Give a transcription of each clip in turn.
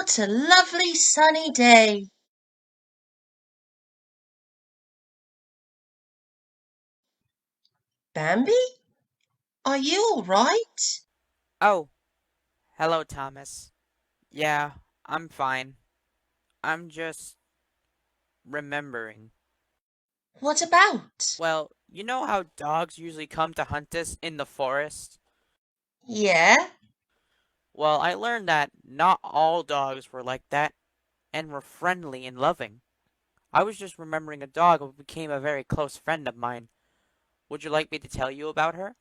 What a lovely sunny day. Bambi, are you all right? Oh, hello, Thomas. Yeah, I'm fine. I'm just remembering. What about? Well, you know how dogs usually come to hunt us in the forest? Yeah? Well, I learned that not all dogs were like that and were friendly and loving. I was just remembering a dog who became a very close friend of mine. Would you like me to tell you about her?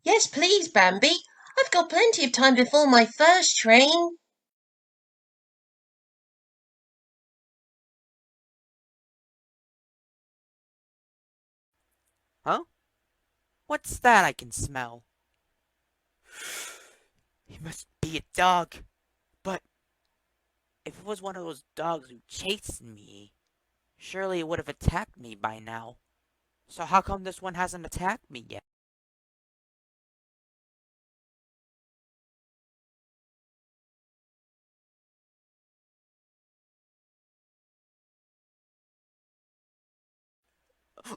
Yes, please, Bambi. I've got plenty of time before my first train. Huh? What's that I can smell? It must be a dog. But if it was one of those dogs who chased me, surely it would have attacked me by now. So how come this one hasn't attacked me yet?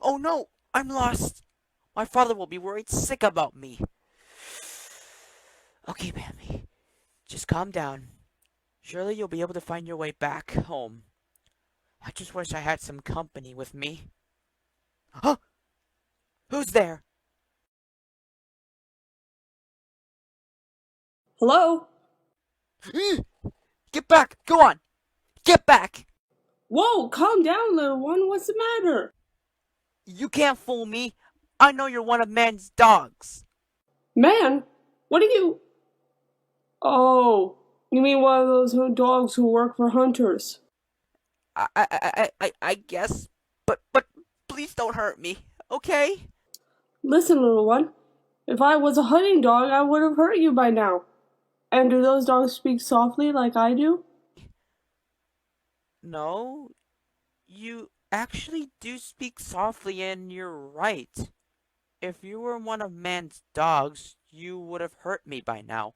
Oh no! I'm lost! My father will be worried sick about me. Okay, Bambi. Just calm down. Surely you'll be able to find your way back home. I just wish I had some company with me. Huh? Who's there? Hello? Get back! Go on! Get back! Whoa, calm down, little one. What's the matter? You can't fool me. I know you're one of man's dogs. Man, what are you? Oh, you mean one of those dogs who work for hunters? I guess. But please don't hurt me, okay? Listen, little one. If I was a hunting dog, I would have hurt you by now. And do those dogs speak softly like I do? No, you actually do speak softly, and you're right. If you were one of man's dogs, you would have hurt me by now.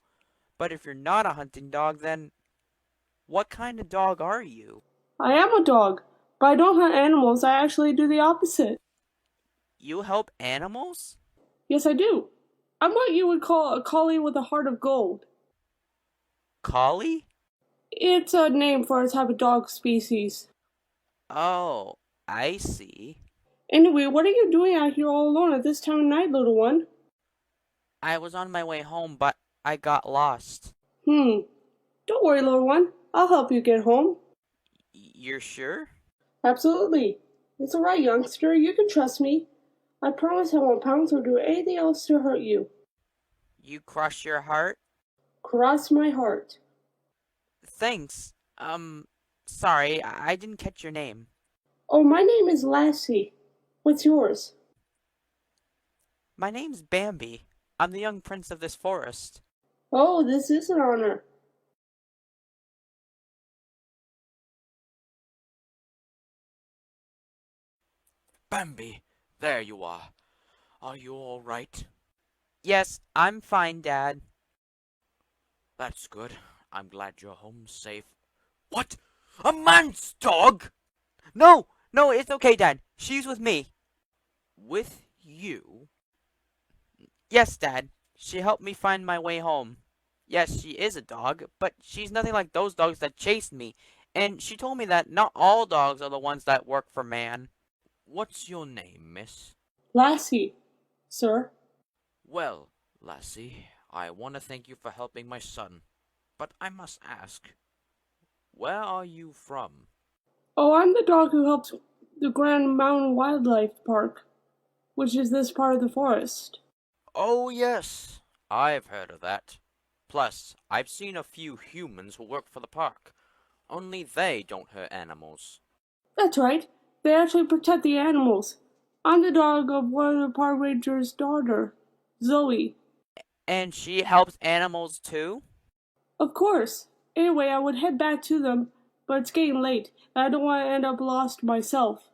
But if you're not a hunting dog, then what kind of dog are you? I am a dog, but I don't hunt animals. I actually do the opposite. You help animals? Yes, I do. I'm what you would call a collie with a heart of gold. Collie? It's a name for a type of dog species. Oh, I see. Anyway, what are you doing out here all alone at this time of night, little one? I was on my way home, but I got lost. Hmm. Don't worry, little one. I'll help you get home. You're sure? Absolutely. It's alright, youngster. You can trust me. I promise I won't pounce or do anything else to hurt you. You cross your heart? Cross my heart. Thanks. Sorry, I didn't catch your name. Oh, my name is Lassie. What's yours? My name's Bambi. I'm the young prince of this forest. Oh, this is an honor. Bambi, there you are. Are you all right? Yes, I'm fine, Dad. That's good. I'm glad you're home safe. What? A man's dog? No, no, it's okay, Dad. She's with me. With you? Yes, Dad. She helped me find my way home. Yes, she is a dog, but she's nothing like those dogs that chased me. And she told me that not all dogs are the ones that work for man. What's your name, miss? Lassie, sir. Well, lassie, I want to thank you for helping my son. But I must ask, where are you from? Oh, I'm the dog who helps the Grand Mountain Wildlife Park, which is this part of the forest. Oh, yes, I've heard of that. Plus, I've seen a few humans who work for the park. Only they don't hurt animals. That's right. They actually protect the animals. I'm the dog of one of the park ranger's daughter, Zoe. And she helps animals too? Of course. Anyway, I would head back to them, but it's getting late, and I don't want to end up lost myself.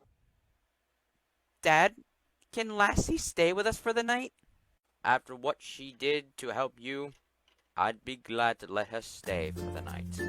Dad, can Lassie stay with us for the night? After what she did to help you, I'd be glad to let her stay for the night.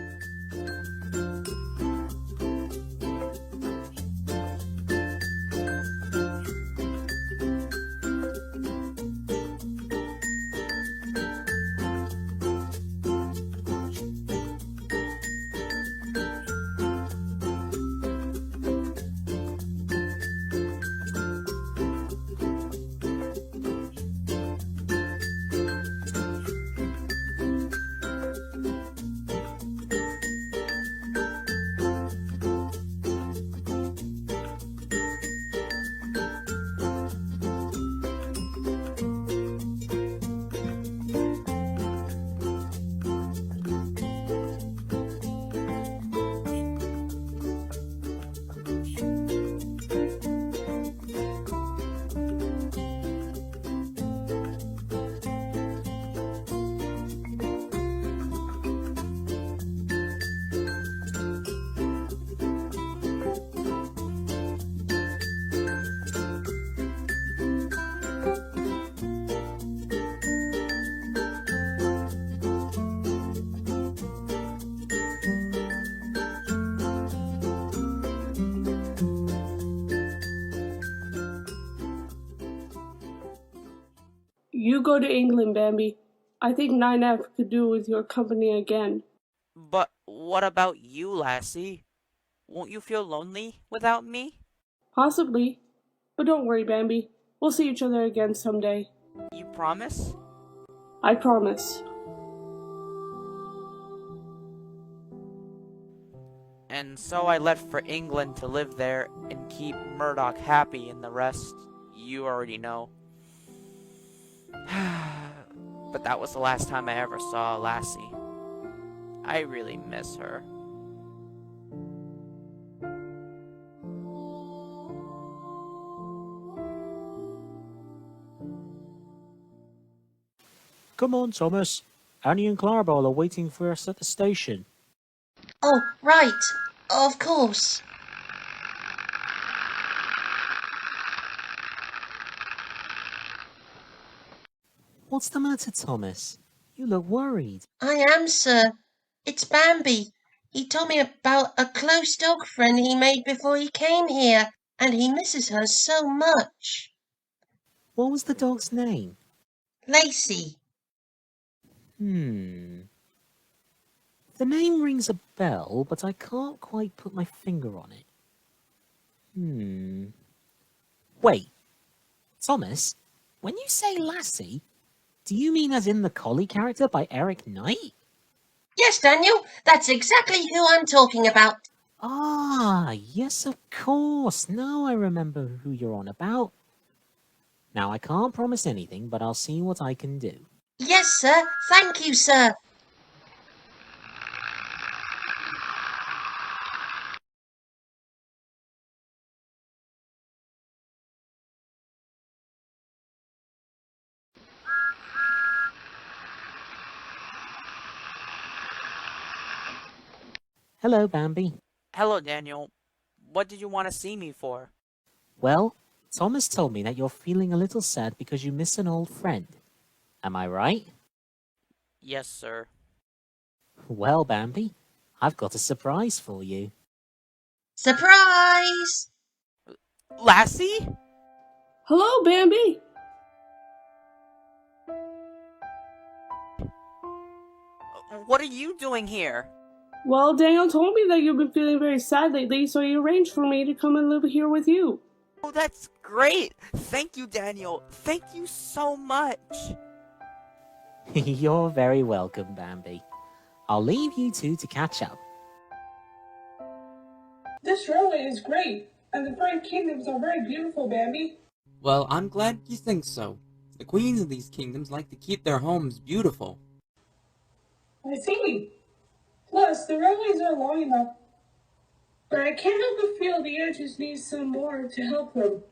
You go to England, Bambi. I think 9F could do with your company again. But what about you, Lassie? Won't you feel lonely without me? Possibly. But don't worry, Bambi. We'll see each other again someday. You promise? I promise. And so I left for England to live there and keep Murdoch happy, and the rest you already know. But that was the last time I ever saw Lassie. I really miss her. Come on, Thomas. Annie and Clarabelle are waiting for us at the station. Oh, right. Of course. What's the matter, Thomas? You look worried. I am, sir. It's Bambi. He told me about a close dog friend he made before he came here, and he misses her so much. What was the dog's name? Lacey. The name rings a bell, but I can't quite put my finger on it. Wait. Thomas, when you say Lassie, do you mean as in the collie character by Eric Knight? Yes, Daniel, that's exactly who I'm talking about. Ah, yes, of course. Now I remember who you're on about. Now, I can't promise anything, but I'll see what I can do. Yes, sir. Thank you, sir. Hello, Bambi. Hello, Daniel. What did you want to see me for? Well, Thomas told me that you're feeling a little sad because you miss an old friend. Am I right? Yes, sir. Well, Bambi, I've got a surprise for you. Surprise! Lassie? Hello, Bambi! What are you doing here? Well, Daniel told me that you've been feeling very sad lately, so he arranged for me to come and live here with you. Oh, that's great! Thank you, Daniel. Thank you so much. You're very welcome, Bambi. I'll leave you two to catch up. This railway is great, and the Five Kingdoms are very beautiful, Bambi. Well, I'm glad you think so. The queens of these kingdoms like to keep their homes beautiful. I see. Plus, the railways are long enough, but I can't help but feel the edges need some more to help them.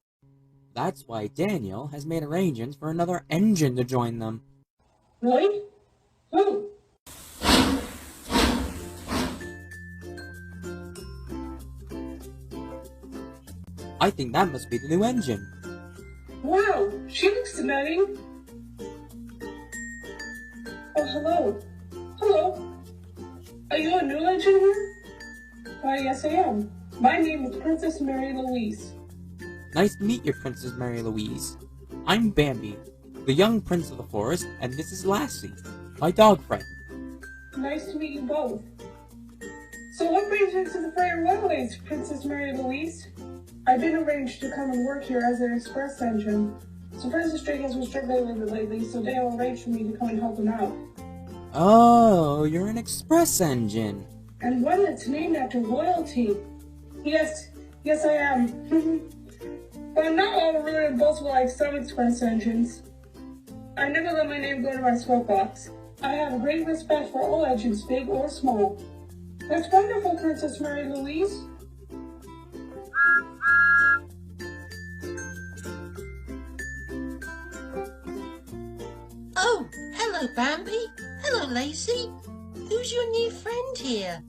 That's why Daniel has made arrangements for another engine to join them. Really? Who? I think that must be the new engine. Wow, she looks demanding. Oh, hello. Are you a new legend here? Why, yes I am. My name is Princess Mary Louise. Nice to meet you, Princess Mary Louise. I'm Bambi, the young prince of the forest, and this is Lassie, my dog friend. Nice to meet you both. So what brings you to the Freighter Railways, Princess Mary Louise? I've been arranged to come and work here as an express engine. So Princess Drake has been struggling a little bit lately, so they have arranged for me to come and help them out. Oh, you're an express engine. And one that's named after royalty. Yes, I am. But I'm not all rude and boastful like some express engines. I never let my name go to my smoke box. I have a great respect for all engines, big or small. That's wonderful, Princess Mary Louise. Oh, hello, Bambi. Hello, Lacey. Who's your new friend here?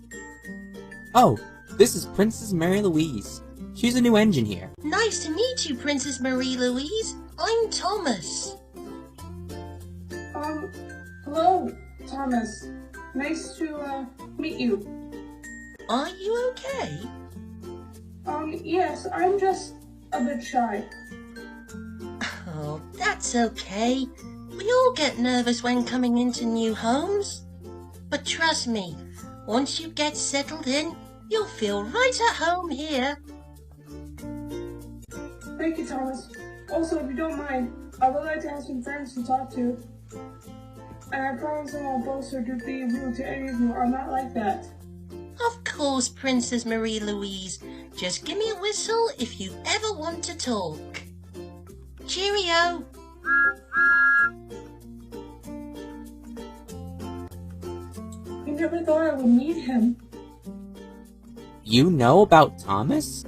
Oh, this is Princess Mary Louise. She's a new engine here. Nice to meet you, Princess Marie Louise. I'm Thomas. Hello, Thomas. Nice to, meet you. Are you okay? Yes, I'm just a bit shy. Oh, that's okay. We all get nervous when coming into new homes. But trust me, once you get settled in, you'll feel right at home here. Thank you, Thomas. Also, if you don't mind, I would like to have some friends to talk to. And I promise I won't boast or be rude to any of you. I'm not like that. Of course, Princess Marie Louise. Just give me a whistle if you ever want to talk. Cheerio! I never thought I would meet him. You know about Thomas?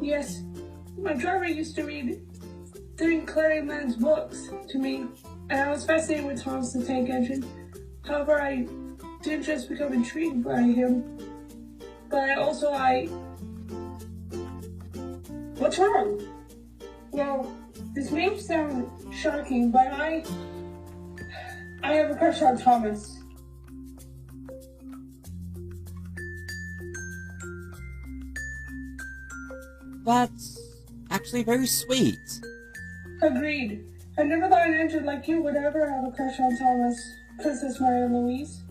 Yes, my driver used to read 3 Claryman's books to me, and I was fascinated with Thomas the Tank Engine. However, I didn't just become intrigued by him, but What's wrong? Well, this may sound shocking, but I have a crush on Thomas. That's actually very sweet. Agreed. I never thought an engine like you would ever have a crush on Thomas, Princess Mary Louise.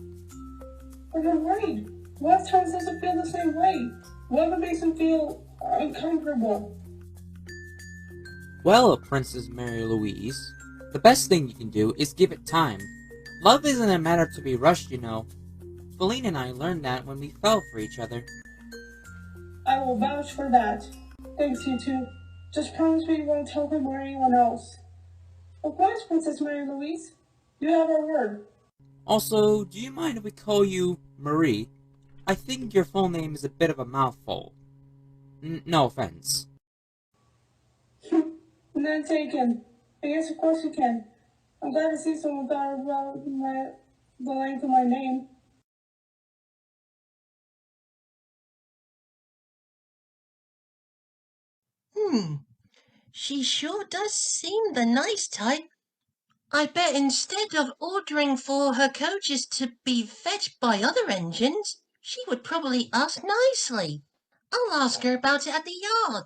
But I'm worried. What if Thomas doesn't feel the same way? What makes him feel uncomfortable? Well, Princess Mary Louise, the best thing you can do is give it time. Love isn't a matter to be rushed, you know. Feline and I learned that when we fell for each other. I will vouch for that. Thanks, you two. Just promise me you won't tell him or anyone else. Of course, Princess Mary Louise. You have our word. Also, do you mind if we call you Marie? I think your full name is a bit of a mouthful. No offense. None taken. Yes, of course you can. I'm glad to see someone thought about the length of my name. She sure does seem the nice type. I bet instead of ordering for her coaches to be fetched by other engines, she would probably ask nicely. I'll ask her about it at the yard.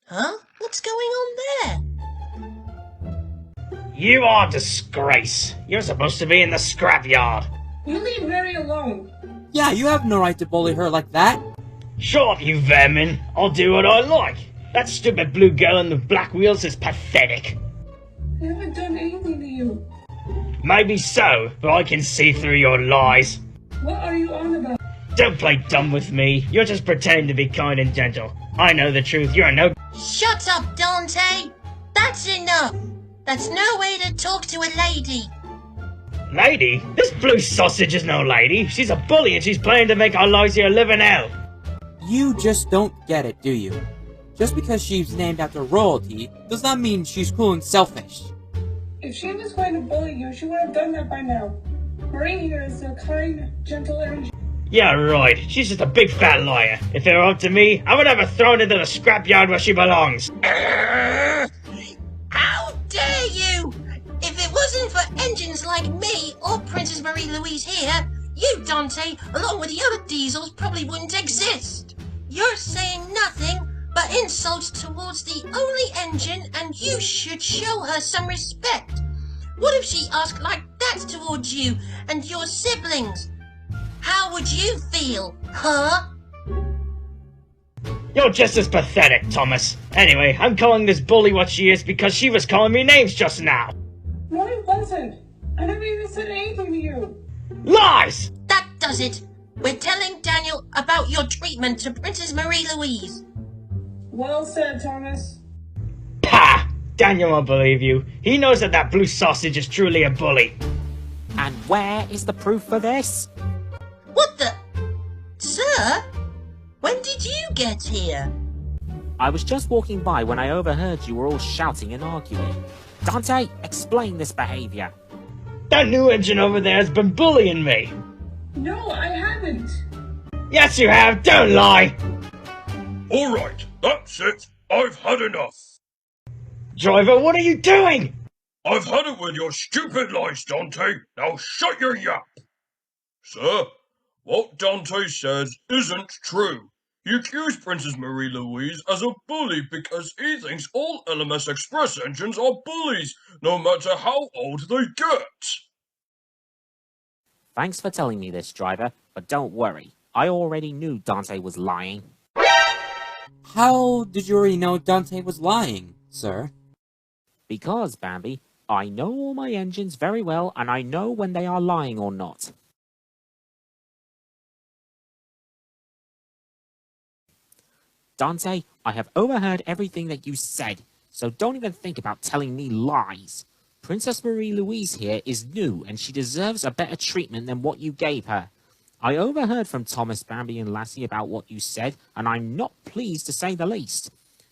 Huh? What's going on there? You are a disgrace. You're supposed to be in the scrapyard. You leave Mary alone. Yeah, you have no right to bully her like that. Shut up, you vermin. I'll do what I like. That stupid blue girl in the black wheels is pathetic. I haven't done anything to you. Maybe so, but I can see through your lies. What are you on about? Don't play dumb with me. You're just pretending to be kind and gentle. I know the truth. You're no... Shut up, Dante! That's enough! That's no way to talk to a lady! Lady? This blue sausage is no lady. She's a bully and she's planning to make our lives here a living hell. You just don't get it, do you? Just because she's named after royalty does not mean she's cruel and selfish. If she was going to bully you, she would have done that by now. Marie here is a kind, gentle engine. Yeah, right. She's just a big fat liar. If it were up to me, I would have her thrown into the scrapyard where she belongs. How dare you! If it wasn't for engines like me or Princess Marie Louise here, you, Dante, along with the other diesels, probably wouldn't exist. You're saying nothing but insults towards the only engine, and you should show her some respect. What if she asked like that towards you and your siblings? How would you feel, huh? You're just as pathetic, Thomas. Anyway, I'm calling this bully what she is because she was calling me names just now. No, I wasn't. I never even said anything to you. Lies! That does it. We're telling Daniel about your treatment to Princess Marie-Louise. Well said, Thomas. Pah! Daniel won't believe you. He knows that blue sausage is truly a bully. And where is the proof for this? What the... Sir? When did you get here? I was just walking by when I overheard you were all shouting and arguing. Dante, explain this behavior. That new engine over there has been bullying me. No, I haven't. Yes, you have. Don't lie. Alright, that's it. I've had enough. Driver, what are you doing? I've had it with your stupid lies, Dante. Now shut your yap. Sir, what Dante says isn't true. He accused Princess Marie-Louise as a bully because he thinks all LMS Express engines are bullies, no matter how old they get. Thanks for telling me this, driver, but don't worry. I already knew Dante was lying. How did you already know Dante was lying, sir? Because, Bambi, I know all my engines very well, and I know when they are lying or not. Dante, I have overheard everything that you said, so don't even think about telling me lies. Princess Marie-Louise here is new, and she deserves a better treatment than what you gave her. I overheard from Thomas, Bambi, and Lassie about what you said, and I'm not pleased to say the least.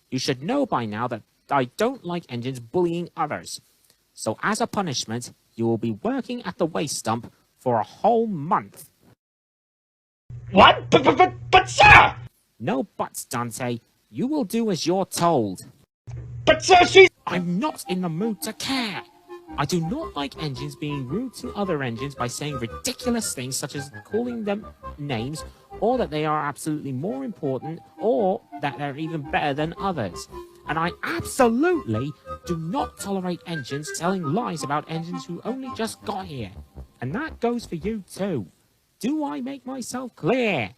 You should know by now that I don't like engines bullying others. So as a punishment, you will be working at the waste dump for a whole month. What? But sir! No buts, Dante. You will do as you're told. But sir, she's... I'm not in the mood to care. I do not like engines being rude to other engines by saying ridiculous things such as calling them names, or that they are absolutely more important, or that they're even better than others. And I absolutely do not tolerate engines telling lies about engines who only just got here. And that goes for you too. Do I make myself clear?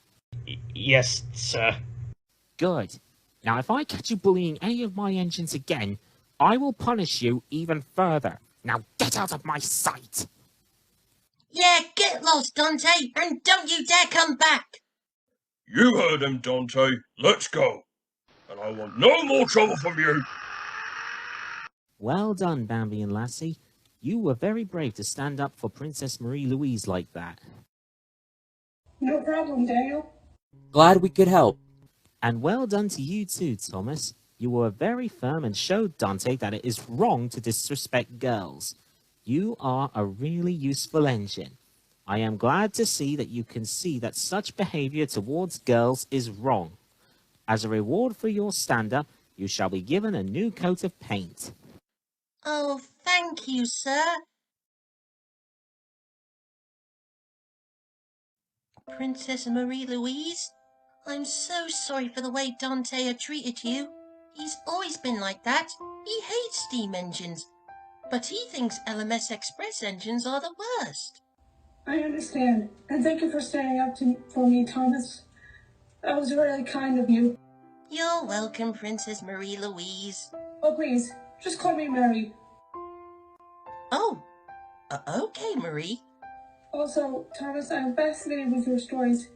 Yes, sir. Good. Now if I catch you bullying any of my engines again, I will punish you even further. Now get out of my sight! Yeah, get lost, Dante, and don't you dare come back! You heard him, Dante. Let's go. And I want no more trouble from you. Well done, Bambi and Lassie. You were very brave to stand up for Princess Marie-Louise like that. No problem, Daniel. Glad we could help. And well done to you too, Thomas. You were very firm and showed Dante that it is wrong to disrespect girls. You are a really useful engine. I am glad to see that you can see that such behavior towards girls is wrong. As a reward for your stand-up, you shall be given a new coat of paint. Oh, thank you, sir. Princess Marie-Louise, I'm so sorry for the way Dante had treated you. He's always been like that. He hates steam engines, but he thinks LMS Express engines are the worst. I understand. And thank you for standing up for me, Thomas. That was really kind of you. You're welcome, Princess Marie-Louise. Oh, please, just call me Mary. Oh, okay, Marie. Also, Thomas, I'm fascinated with your stories.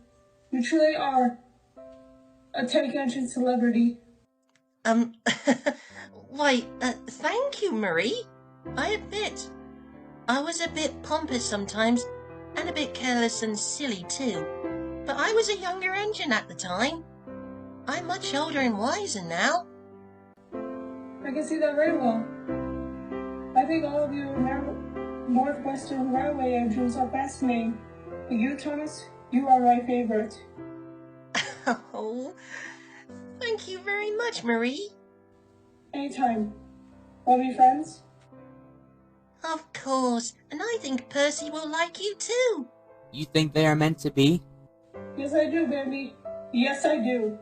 You truly are a tank engine celebrity. Why, thank you, Marie. I admit, I was a bit pompous sometimes, and a bit careless and silly too. But I was a younger engine at the time. I'm much older and wiser now. I can see that very well. I think all of you Northwestern Railway engines are fascinating. But you, Thomas, you are my favorite. Oh, thank you very much, Marie. Anytime. Want to be friends? Of course, and I think Percy will like you too. You think they are meant to be? Yes, I do, Bambi. Yes, I do.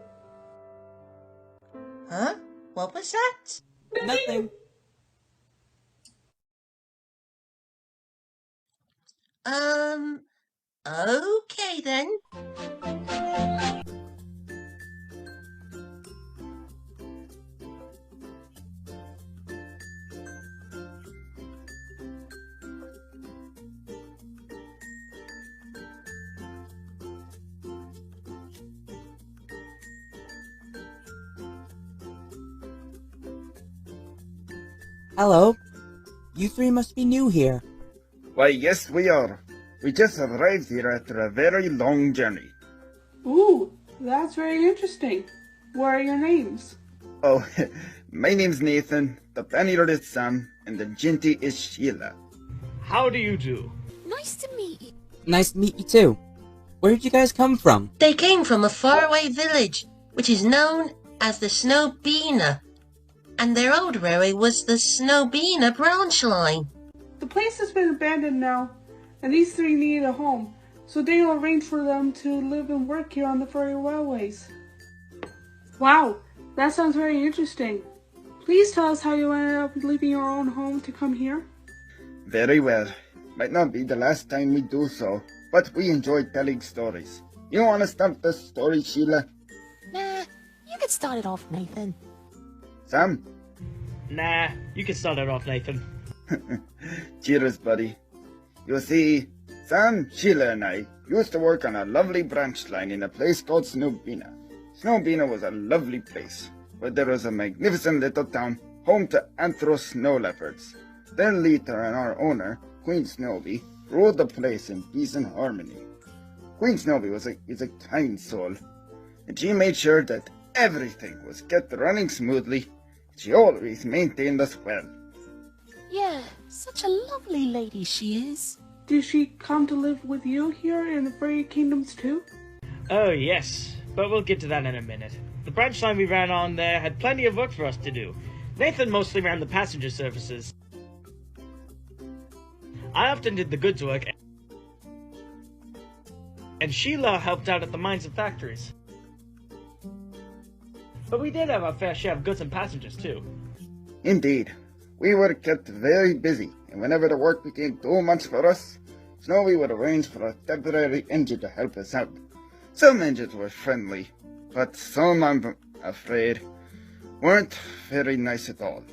Huh? What was that? Nothing. Okay then. Hello. You three must be new here. Why, yes, we are. We just arrived here after a very long journey. Ooh, that's very interesting. What are your names? Oh, my name's Nathan, the banner is Sam, and the Jinty is Sheila. How do you do? Nice to meet you. Nice to meet you too. Where did you guys come from? They came from a faraway village, which is known as the Snowbina, and their old railway was the Snowbina branch line. The place has been abandoned now, and these three need a home, so Daniel arranged for them to live and work here on the furry railways. Wow, that sounds very interesting. Please tell us how you ended up leaving your own home to come here. Very well. Might not be the last time we do so, but we enjoy telling stories. You want to start the story, Sheila? Nah, you could start it off, Nathan. Sam? Nah, you can start it off, Nathan. Cheers, buddy. You see, Sam, Sheila, and I used to work on a lovely branch line in a place called Snowbina. Snowbina was a lovely place, where there was a magnificent little town home to anthro snow leopards. Then Lita and our owner, Queen Snowby, ruled the place in peace and harmony. Queen Snowby is a kind soul, and she made sure that everything was kept running smoothly. She always maintained us well. Yeah, such a lovely lady she is. Did she come to live with you here in the Fairy Kingdoms too? Oh, yes, but we'll get to that in a minute. The branch line we ran on there had plenty of work for us to do. Nathan mostly ran the passenger services. I often did the goods work, and Sheila helped out at the mines and factories. But we did have our fair share of goods and passengers too. Indeed, we were kept very busy, and whenever the work became too much for us, Snowy would arrange for a temporary engine to help us out. Some engines were friendly, but some, I'm afraid, weren't very nice at all.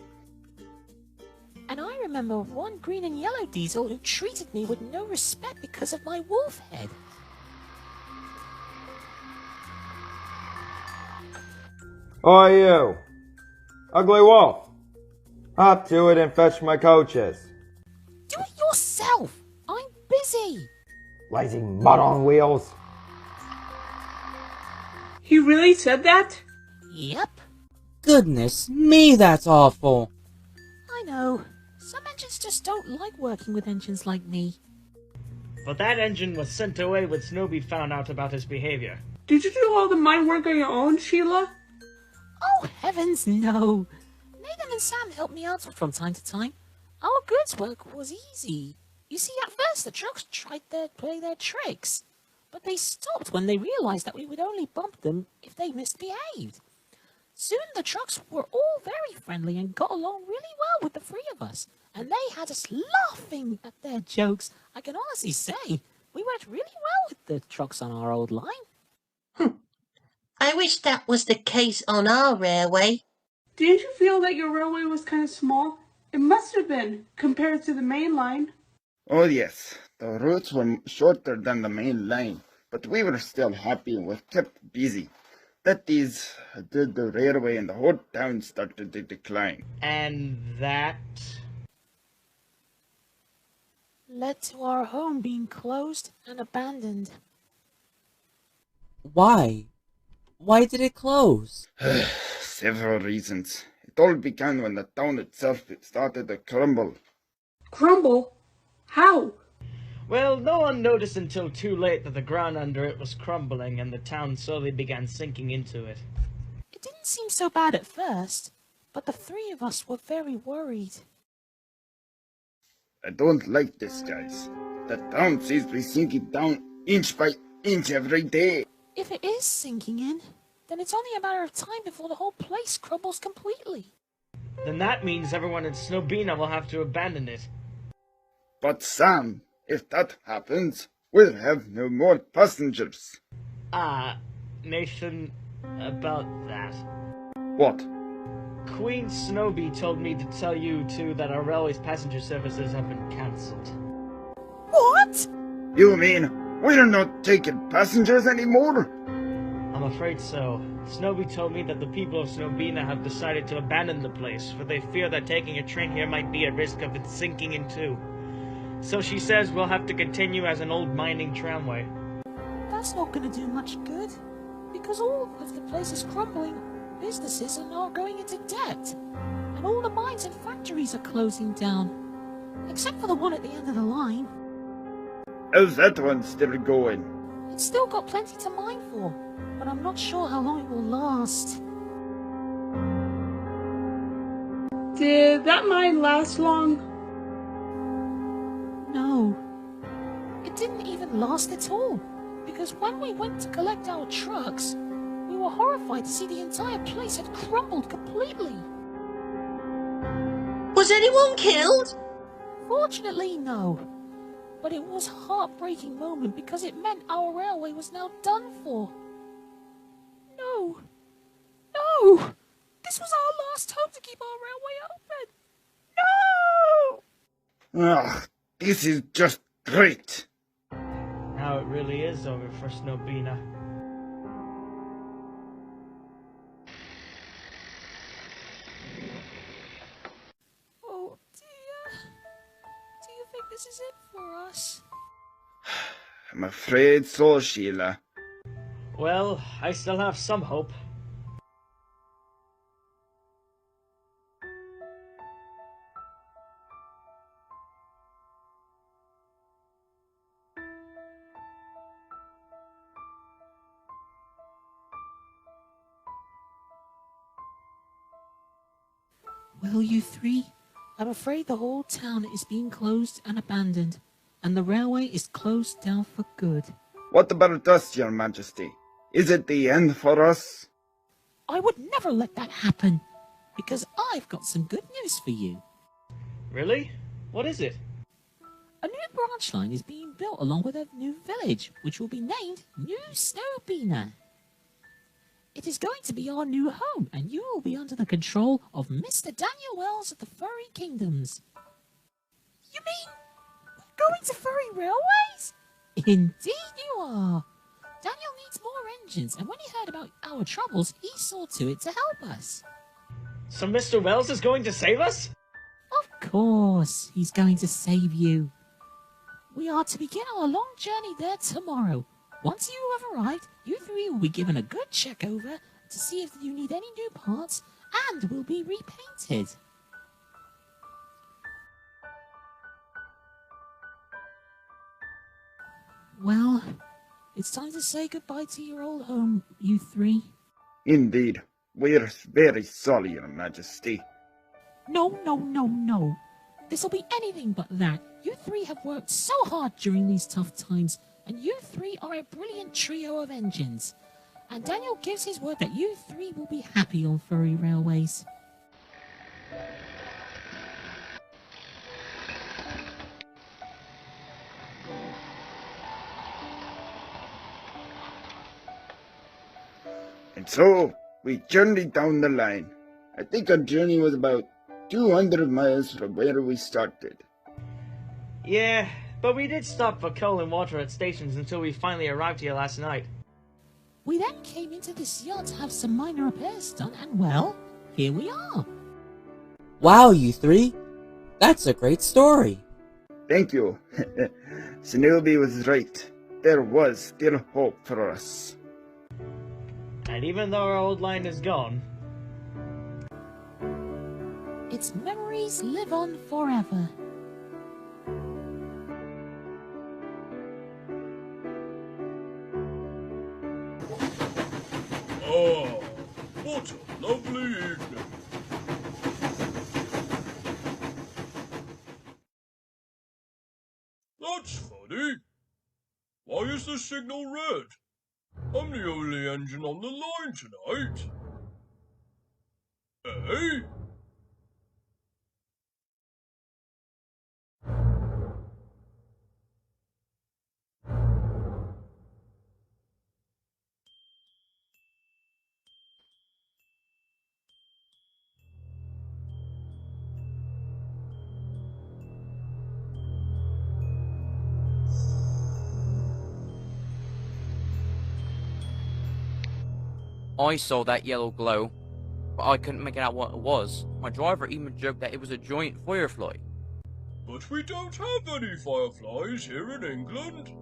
And I remember one green and yellow diesel who treated me with no respect because of my wolf head. Oi, you! Ugly wolf! Hop to it and fetch my coaches. Do it yourself! I'm busy! Lazy mud on wheels! He really said that? Yep, Goodness me, that's awful. I know. Some engines just don't like working with engines like me. But that engine was sent away when Snowby found out about his behavior. Did you do all the mine work on your own, Sheila? Oh, heavens no! Nathan and Sam helped me out from time to time. Our goods work was easy. You see, at first the trucks tried to play their tricks, but they stopped when they realized that we would only bump them if they misbehaved. Soon the trucks were all very friendly and got along really well with the three of us, and they had us laughing at their jokes. I can honestly say we worked really well with the trucks on our old line. I wish that was the case on our railway. Didn't you feel that your railway was kind of small? It must have been, compared to the main line. Oh yes, the routes were shorter than the main line, but we were still happy and were kept busy. That is, the railway and the whole town started to decline. And that... Led to our home being closed and abandoned. Why? Why did it close? Several reasons. It all began when the town itself started to crumble. Crumble? How? Well, no one noticed until too late that the ground under it was crumbling and the town slowly began sinking into it. It didn't seem so bad at first, but the three of us were very worried. I don't like this, guys. The town seems to be sinking down inch by inch every day. If it is sinking in, then it's only a matter of time before the whole place crumbles completely. Then that means everyone in Snowbina will have to abandon it. But Sam, if that happens, we'll have no more passengers. Nathan, about that. What? Queen Snowbee told me to tell you two that our railway's passenger services have been cancelled. What? You mean we're not taking passengers anymore? I'm afraid so. Snowbee told me that the people of Snowbina have decided to abandon the place, for they fear that taking a train here might be at risk of it sinking in two. So she says we'll have to continue as an old mining tramway. That's not going to do much good, because all of the place is crumbling, businesses are now going into debt, and all the mines and factories are closing down, except for the one at the end of the line. How's that one still going? It's still got plenty to mine for, but I'm not sure how long it will last. Did that mine last long? No. It didn't even last at all, because when we went to collect our trucks, we were horrified to see the entire place had crumbled completely. Was anyone killed? Fortunately, no. But it was a heartbreaking moment because it meant our railway was now done for. No. No! This was our last hope to keep our railway open. No! Ah, this is just great. Now it really is over for Snowbina. Oh dear. Do you think this is it for us? I'm afraid so, Sheila. Well, I still have some hope. Well, you three, I'm afraid the whole town is being closed and abandoned, and the railway is closed down for good. What about us, Your Majesty? Is it the end for us? I would never let that happen, because I've got some good news for you. Really? What is it? A new branch line is being built along with a new village, which will be named New Snowbina. It is going to be our new home, and you will be under the control of Mr. Daniel Wells of the Furry Kingdoms. You mean we're going to furry railways? Indeed you are. Daniel needs more engines, and when he heard about our troubles, he saw to it to help us. So Mr. Wells is going to save us? Of course, he's going to save you. We are to begin our long journey there tomorrow. Once you have arrived, you three will be given a good check over to see if you need any new parts and will be repainted. Well, it's time to say goodbye to your old home, you three. Indeed. We're very sorry, Your Majesty. No, no, no, no. This'll be anything but that. You three have worked so hard during these tough times, and you three are a brilliant trio of engines. And Daniel gives his word that you three will be happy on furry railways. And so, we journeyed down the line. I think our journey was about 200 miles from where we started. Yeah, but we did stop for coal and water at stations until we finally arrived here last night. We then came into this yard to have some minor repairs done, and well, here we are. Wow, you three! That's a great story! Thank you. Snoopy was right. There was still hope for us. And even though our old line is gone, Its memories live on forever. Oh, what a lovely evening. That's funny. Why is the the signal red? I'm the only engine on the line tonight. Eh? I saw that yellow glow, but I couldn't make out what it was. My driver even joked that it was a giant firefly. But we don't have any fireflies here in England.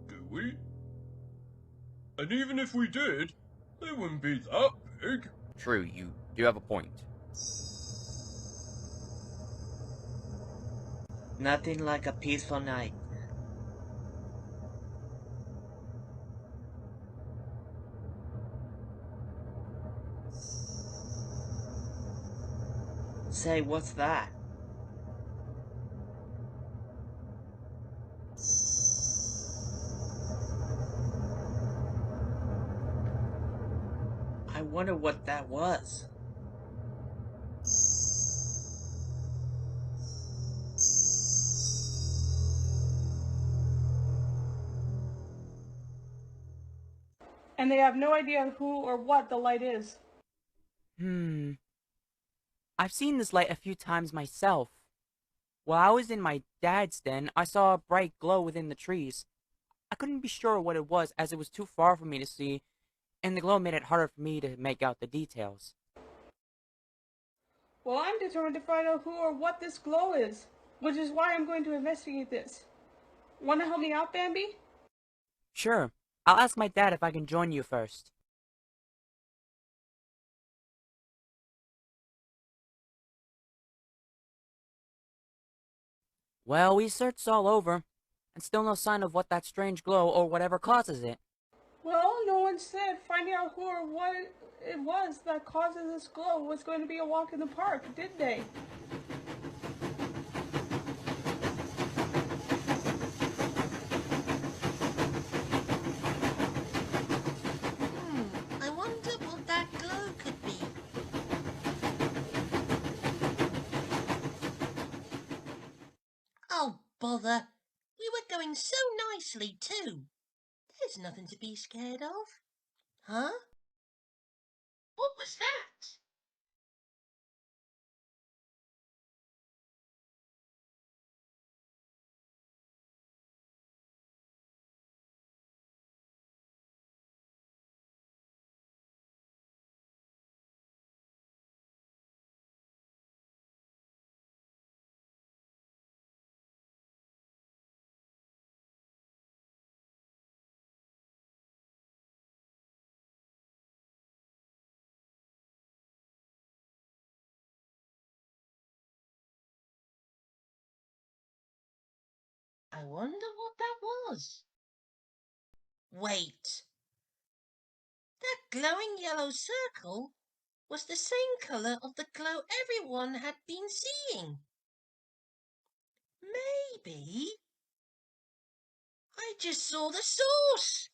Do we? And even if we did, they wouldn't be that big. True, you do have a point. Nothing like a peaceful night. Say, what's that? I wonder what that was. And they have no idea who or what the light is. I've seen this light a few times myself. While I was in my dad's den, I saw a bright glow within the trees. I couldn't be sure what it was as it was too far for me to see, and the glow made it harder for me to make out the details. Well, I'm determined to find out who or what this glow is, which is why I'm going to investigate this. Want to help me out, Bambi? Sure, I'll ask my dad if I can join you first. Well, we searched all over, and still no sign of what that strange glow or whatever causes it. Well, no one said finding out who or what it was that causes this glow was going to be a walk in the park, did they? I wonder what that glow could be. Oh, bother. We were going so nicely, too. There's nothing to be scared of. Huh? What was that? I wonder what that was. Wait. That glowing yellow circle was the same colour of the glow everyone had been seeing. Maybe I just saw the source.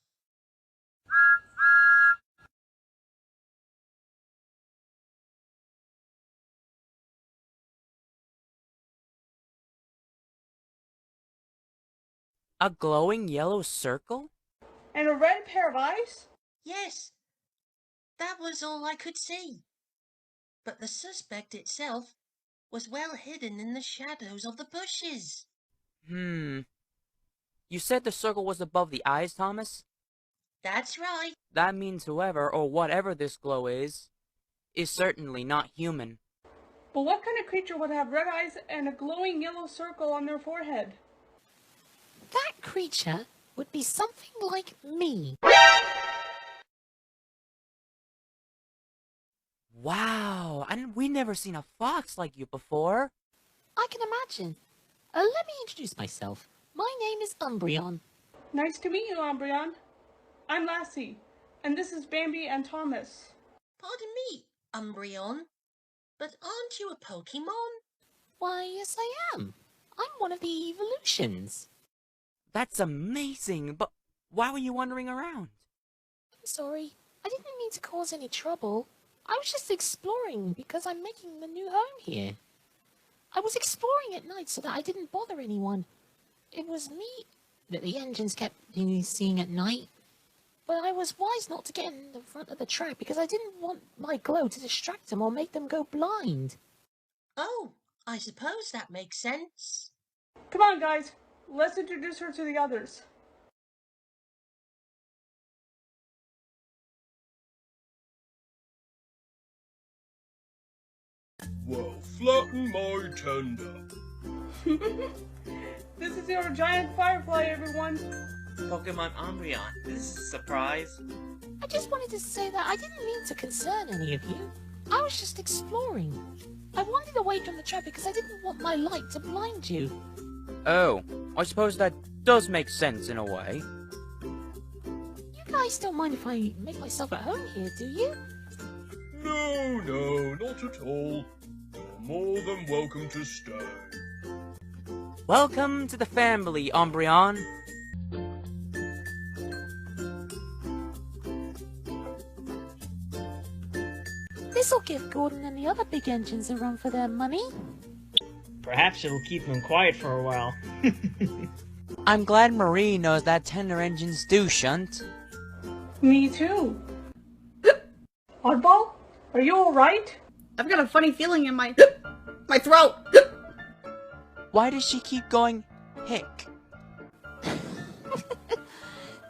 A glowing yellow circle? And a red pair of eyes? Yes, that was all I could see. But the suspect itself was well hidden in the shadows of the bushes. You said the circle was above the eyes, Thomas? That's right. That means whoever or whatever this glow is certainly not human. But what kind of creature would have red eyes and a glowing yellow circle on their forehead? That creature would be something like me. Wow, and we never seen a fox like you before. I can imagine. Let me introduce myself. My name is Umbreon. Nice to meet you, Umbreon. I'm Lassie, and this is Bambi and Thomas. Pardon me, Umbreon, but aren't you a Pokemon? Why, yes I am. I'm one of the evolutions. That's amazing, but Why were you wandering around? I'm sorry. I didn't mean to cause any trouble. I was just exploring because I'm making a new home here. I was exploring at night so that I didn't bother anyone. It was me that the engines kept seeing at night. But I was wise not to get in the front of the track because I didn't want my glow to distract them or make them go blind. Oh, I suppose that makes sense. Come on, guys. Let's introduce her to the others. Well, flatten my tender. This is your giant firefly, everyone. Pokemon Umbreon, this is a surprise. I just wanted to say that I didn't mean to concern any of you. I was just exploring. I wandered away from the track because I didn't want my light to blind you. Oh, I suppose that does make sense in a way. You guys don't mind if I make myself at home here, do you? No, not at all. You're more than welcome to stay. Welcome to the family, Umbreon. This'll give Gordon and the other big engines a run for their money. Perhaps it'll keep them quiet for a while. I'm glad Marie knows that tender engines do shunt. Me too. Oddball, are you alright? I've got a funny feeling in my throat. Why does she keep going hick?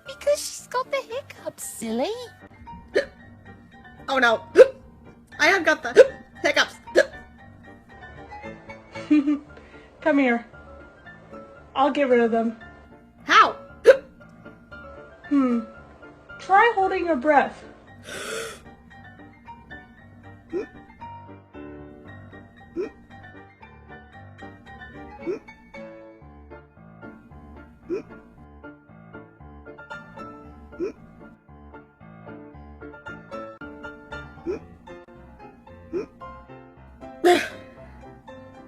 Because she's got the hiccups, silly. Oh no. I have got the hiccups. Come here. I'll get rid of them. How? Try holding your breath.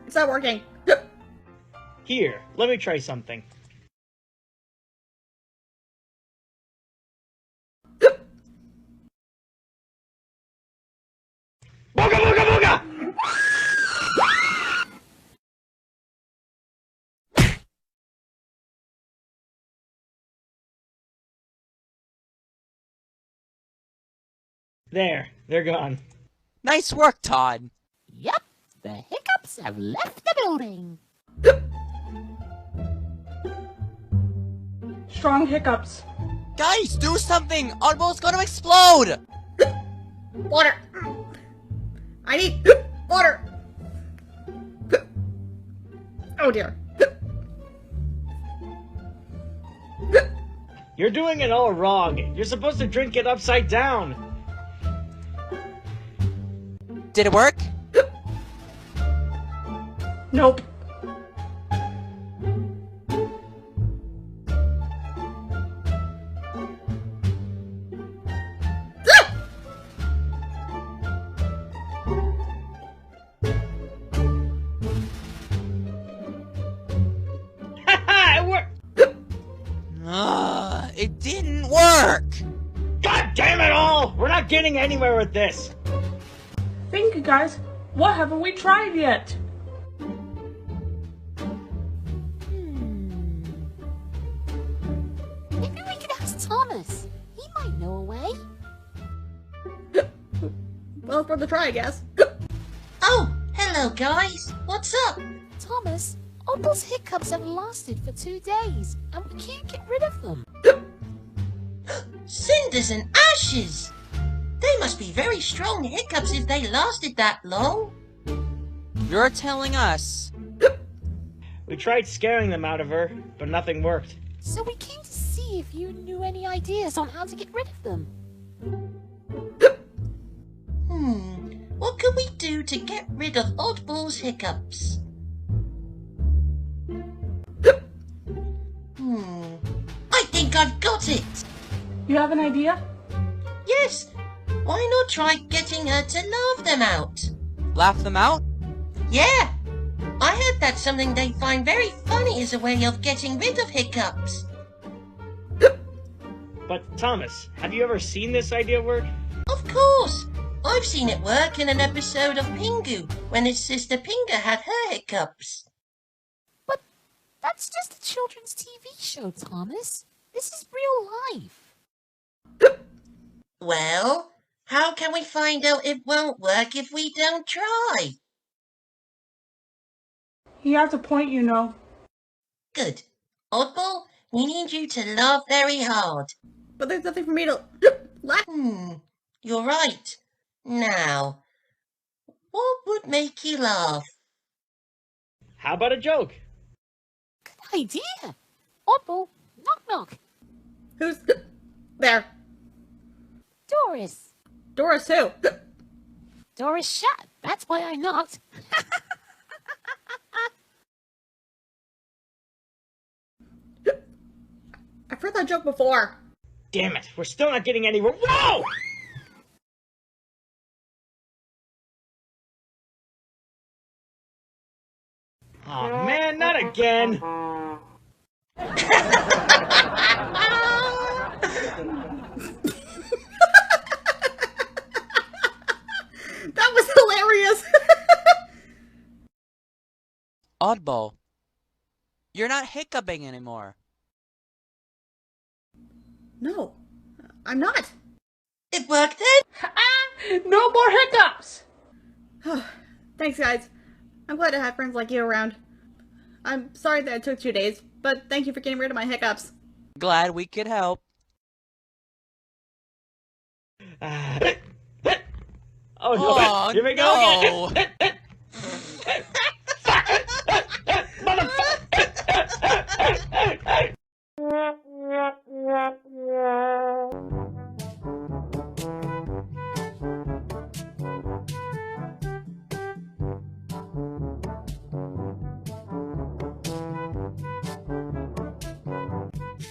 It's not working. Here, let me try something. Booga booga booga! There, they're gone. Nice work, Todd. Yep, the hiccups have left the building. Strong hiccups. Guys, do something! Oddball's gonna explode! Water. I need water. Oh dear. You're doing it all wrong. You're supposed to drink it upside down. Did it work? Nope. It didn't work! God damn it all! We're not getting anywhere with this. Think, guys. What haven't we tried yet? Maybe we could ask Thomas. He might know a way. Well, for the try, I guess. Oh, hello guys. What's up? Thomas, Oddball's hiccups have lasted for 2 days, and we can't get rid of them. Cinders and ashes! They must be very strong hiccups if they lasted that long. You're telling us. We tried scaring them out of her, but nothing worked. So we came to see if you knew any ideas on how to get rid of them. What can we do to get rid of Oddball's hiccups? I think I've got it! You have an idea? Yes! Why not try getting her to laugh them out? Laugh them out? Yeah! I heard that's something they find very funny as a way of getting rid of hiccups. But Thomas, have you ever seen this idea work? Of course! I've seen it work in an episode of Pingu when his sister Pinga had her hiccups. But that's just a children's TV show, Thomas. This is real life. Well, how can we find out it won't work if we don't try? He has a point, you know. Good. Oddball, we need you to laugh very hard. But there's nothing for me to laugh. You're right. Now, what would make you laugh? How about a joke? Good idea. Oddball, knock knock. Who's there? Doris. Doris who? Doris shut. That's why I knocked. I've heard that joke before. Damn it, we're still not getting anywhere. Whoa! Oh man, not again! That was hilarious! Oddball, you're not hiccuping anymore. No, I'm not. It worked then? No more hiccups! Thanks, guys. I'm glad to have friends like you around. I'm sorry that it took 2 days, but thank you for getting rid of my hiccups. Glad we could help. Oh no! Oh, Here we no. go again!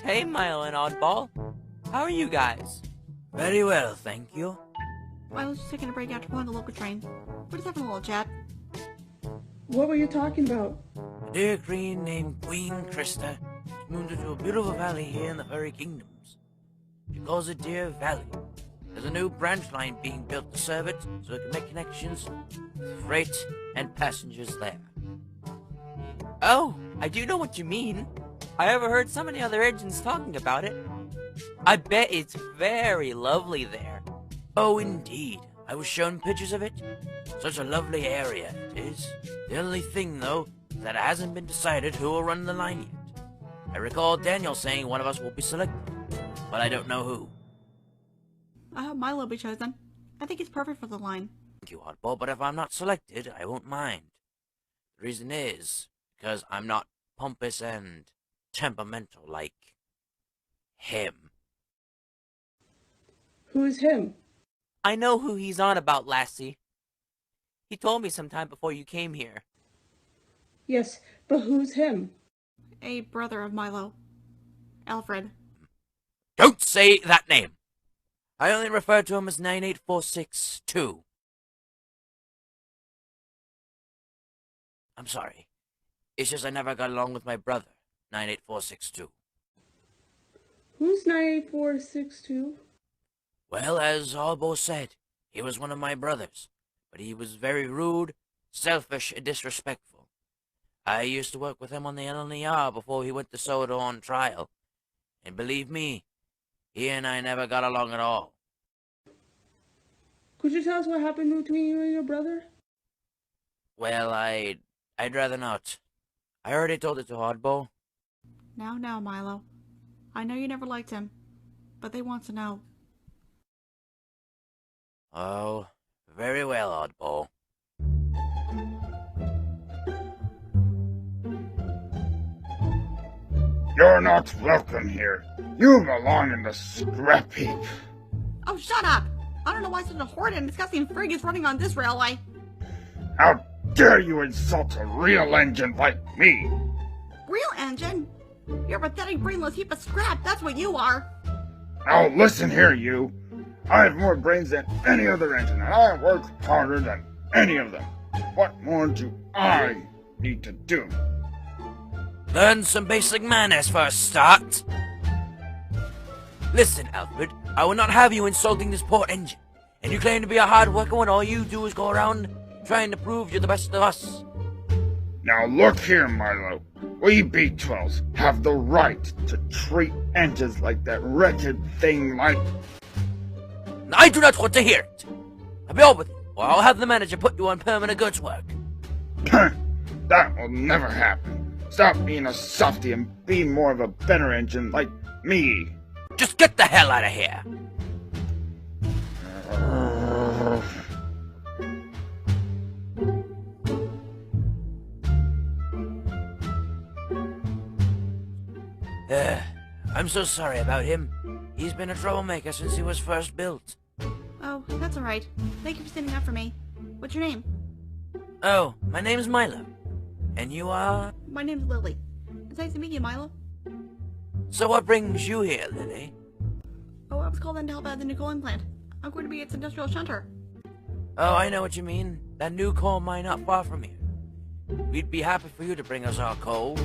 Hey, Milo and Oddball. How are you guys? Very well, thank you. I was just taking a break after pulling the local train. We're just having a little chat. What were you talking about? A dear queen named Queen Krista moved into a beautiful valley here in the Fairy Kingdoms. She calls it Deer Valley. There's a new branch line being built to serve it, so it can make connections with freight and passengers there. Oh, I do know what you mean. I overheard so many other agents talking about it. I bet it's very lovely there. Oh, indeed. I was shown pictures of it. Such a lovely area it is. The only thing, though, is that it hasn't been decided who will run the line yet. I recall Daniel saying one of us will be selected, but I don't know who. I hope Milo will be chosen. I think he's perfect for the line. Thank you, Oddball, but if I'm not selected, I won't mind. The reason is because I'm not pompous and temperamental like him. Who's him? I know who he's on about, Lassie. He told me sometime before you came here. Yes, but who's him? A brother of Milo. Alfred. Don't say that name! I only refer to him as 98462. I'm sorry. It's just I never got along with my brother, 98462. Who's 98462? Well, as Oddball said, he was one of my brothers, but he was very rude, selfish, and disrespectful. I used to work with him on the LNER before he went to Soda on trial, and believe me, he and I never got along at all. Could you tell us what happened between you and your brother? Well, I'd rather not. I already told it to Oddball. Now, Milo. I know you never liked him, but they want to know. Oh, very well, Oddball. You're not welcome here. You belong in the scrap heap. Oh, shut up! I don't know why such a horrid and disgusting frig is running on this railway. How dare you insult a real engine like me? Real engine? You're a pathetic, brainless heap of scrap, that's what you are. Now listen here, you. I have more brains than any other engine, and I work harder than any of them. What more do I need to do? Learn some basic manners for a start. Listen, Alfred, I will not have you insulting this poor engine. And you claim to be a hard worker when all you do is go around trying to prove you're the best of us. Now look here, Milo. We B-12s have the right to treat engines like that wretched thing like... I do not want to hear it. I'll be over with you, or I'll have the manager put you on permanent goods work. That will never happen. Stop being a softy and be more of a better engine like me. Just get the hell out of here. I'm so sorry about him. He's been a troublemaker since he was first built. Oh, that's alright. Thank you for standing up for me. What's your name? Oh, my name's Milo. And you are? My name's Lily. It's nice to meet you, Milo. So what brings you here, Lily? Oh, I was called in to help out the new coal plant. I'm going to be its industrial shunter. Oh, I know what you mean. That new coal mine not far from here. We'd be happy for you to bring us our coal.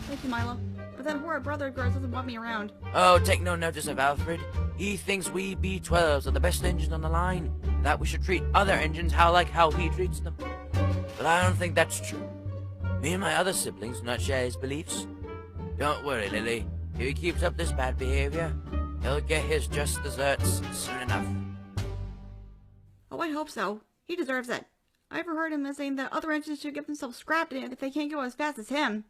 Thank you, Milo. But that horrid brother of yours doesn't want me around. Oh, take no notice of Alfred. He thinks we B-12s are the best engines on the line, and that we should treat other engines how he treats them. But I don't think that's true. Me and my other siblings do not share his beliefs. Don't worry, Lily. If he keeps up this bad behavior, he'll get his just desserts soon enough. Oh, I hope so. He deserves it. I overheard him saying that other engines should get themselves scrapped if they can't go as fast as him.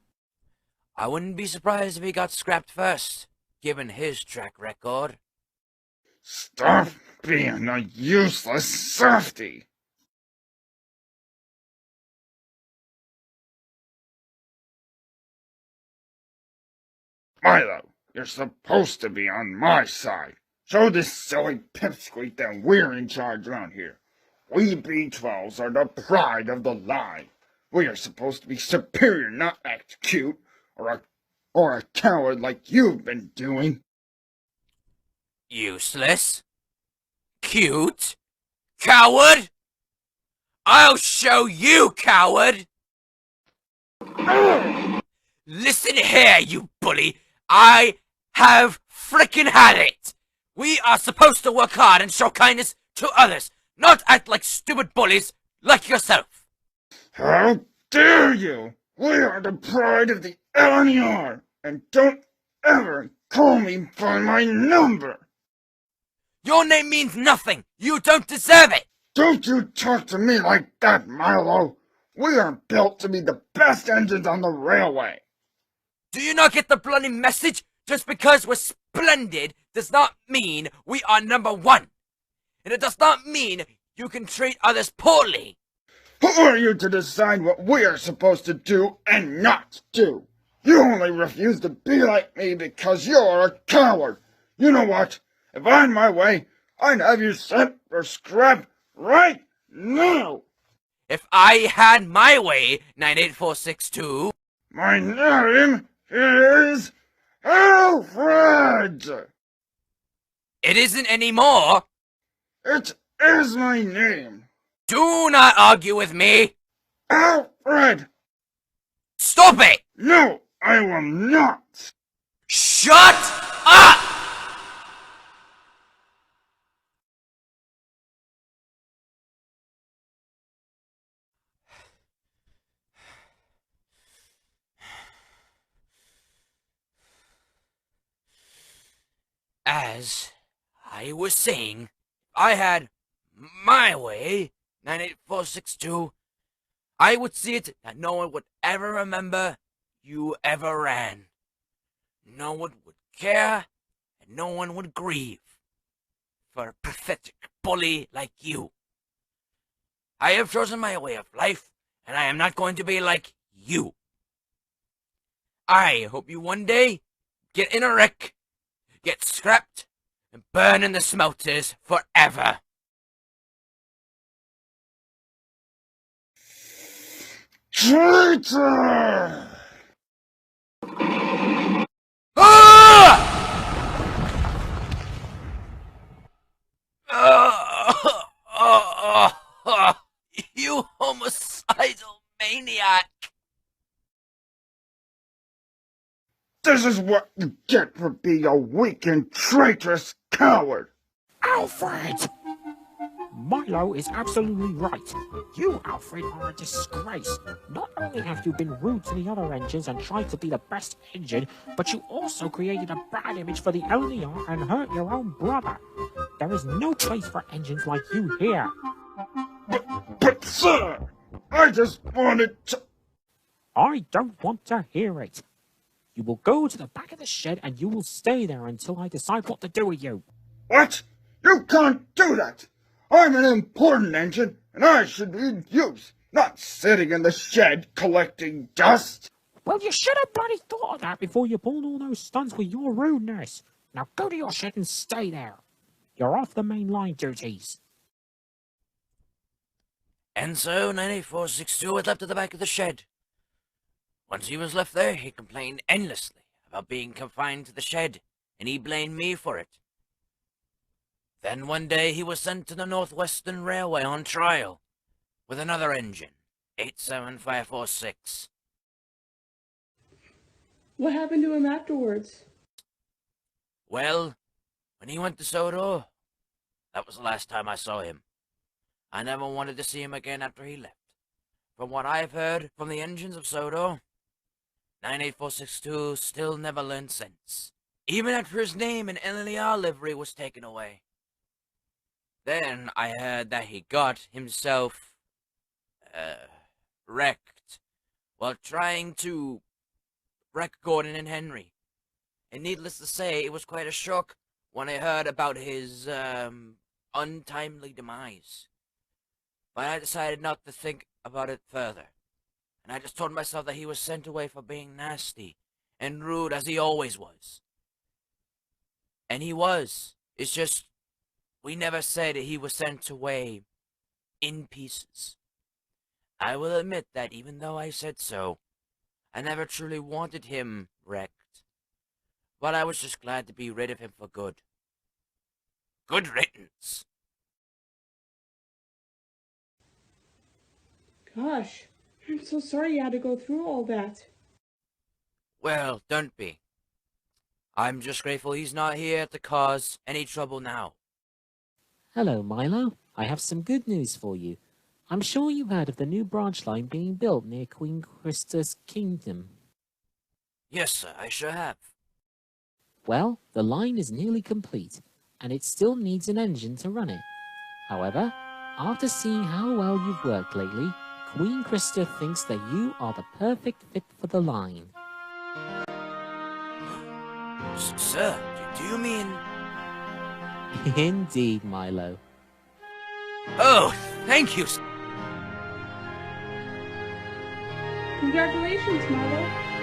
I wouldn't be surprised if he got scrapped first, given his track record. Stop being a useless softy! Milo, you're supposed to be on my side. Show this silly pipsqueak that we're in charge around here. We B-12s are the pride of the line. We are supposed to be superior, not act cute, or a coward like you've been doing. Useless? Cute? Coward? I'll show you, coward! Listen here, you bully. I have frickin' had it. We are supposed to work hard and show kindness to others, not act like stupid bullies like yourself. How dare you! We are the pride of the LNER, and don't ever call me by my number! Your name means nothing! You don't deserve it! Don't you talk to me like that, Milo! We are built to be the best engines on the railway! Do you not get the bloody message? Just because we're splendid does not mean we are number one. And it does not mean you can treat others poorly. Who are you to decide what we are supposed to do and not do? You only refuse to be like me because you're a coward. You know what? If I had my way, I'd have you sent for scrap right now. If I had my way, 98462. My name is Alfred. It isn't anymore. It is my name. Do not argue with me. Alfred. Stop it. No, I will not. Shut up. As I was saying, I had my way, 98462, I would see it that no one would ever remember you ever ran. No one would care, and no one would grieve for a pathetic bully like you. I have chosen my way of life, and I am not going to be like you. I hope you one day get in a wreck, get scrapped, and burn in the smelters forever. Traitor! You homicidal maniac! Did This is what you get for being a weak and traitorous coward! Alfred! Milo is absolutely right. You, Alfred, are a disgrace. Not only have you been rude to the other engines and tried to be the best engine, but you also created a bad image for the LNR and hurt your own brother. There is no place for engines like you here. But sir, I just wanted to... I don't want to hear it. You will go to the back of the shed and you will stay there until I decide what to do with you. What? You can't do that! I'm an important engine, and I should be in use, not sitting in the shed collecting dust. Well, you should have bloody thought of that before you pulled all those stunts with your rudeness. Now go to your shed and stay there. You're off the main line duties. And so 98462 was left at the back of the shed. Once he was left there, he complained endlessly about being confined to the shed, and he blamed me for it. Then one day he was sent to the Northwestern Railway on trial, with another engine, 87546. What happened to him afterwards? Well, when he went to Soto, that was the last time I saw him. I never wanted to see him again after he left. From what I've heard from the engines of Soto, 98462 still never learned sense, even after his name and LNER livery was taken away. Then I heard that he got himself, wrecked while trying to wreck Gordon and Henry. And needless to say, it was quite a shock when I heard about his, untimely demise. But I decided not to think about it further. And I just told myself that he was sent away for being nasty and rude as he always was. And he was. It's just, we never said he was sent away in pieces. I will admit that even though I said so, I never truly wanted him wrecked. But I was just glad to be rid of him for good. Good riddance. Gosh, I'm so sorry you had to go through all that. Well, don't be. I'm just grateful he's not here to cause any trouble now. Hello, Milo. I have some good news for you. I'm sure you heard of the new branch line being built near Queen Krista's kingdom. Yes, sir, I sure have. Well, the line is nearly complete, and it still needs an engine to run it. However, after seeing how well you've worked lately, Queen Krista thinks that you are the perfect fit for the line. Sir, do you mean... Indeed, Milo. Oh, thank you. Congratulations, Milo.